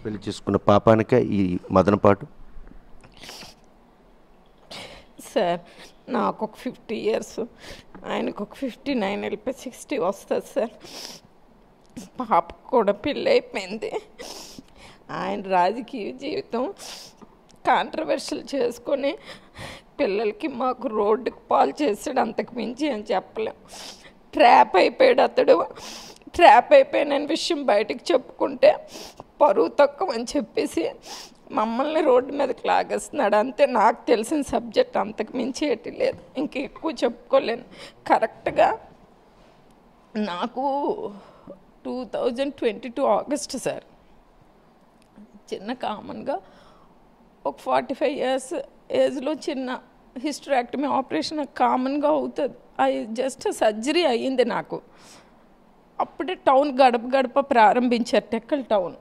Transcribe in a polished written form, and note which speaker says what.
Speaker 1: పెళ్లి చేసుకున్న పాపానికే ఈ మదనపాటు.
Speaker 2: సార్ నాకు ఒక 50 ఇయర్స్, ఆయనకు ఒక 59 వెళ్ళిపోయి 60 వస్తుంది సార్. పాపకు కూడా పెళ్ళి అయిపోయింది. ఆయన రాజకీయ జీవితం కాంట్రవర్షియల్ చేసుకొని పిల్లలకి మాకు రోడ్డుకి పాలు చేసాడు, అంతకు మించి అని చెప్పలేం. ట్రాప్ అయిపోయాడు అతడు. ట్రాప్ అయిపోయిన విషయం బయటకు చెప్పుకుంటే పరువు తక్కువ అని చెప్పేసి మమ్మల్ని రోడ్డు మీదకి లాగేస్తున్నాడు. అంతే నాకు తెలిసిన సబ్జెక్ట్, అంతకు మించి ఏటి లేదు, ఇంక ఎక్కువ చెప్పుకోలేను. కరెక్ట్గా నాకు 2022 ఆగస్ట్ సార్, చిన్న కామన్గా ఒక 45 ఇయర్స్ ఏజ్లో చిన్న హిస్టరాక్టమీ ఆపరేషన్ కామన్గా అవుతుంది. అది జస్ట్ సర్జరీ అయ్యింది నాకు. అప్పుడే టౌన్ గడప గడప ప్రారంభించారు, టెక్కల్ టౌన్.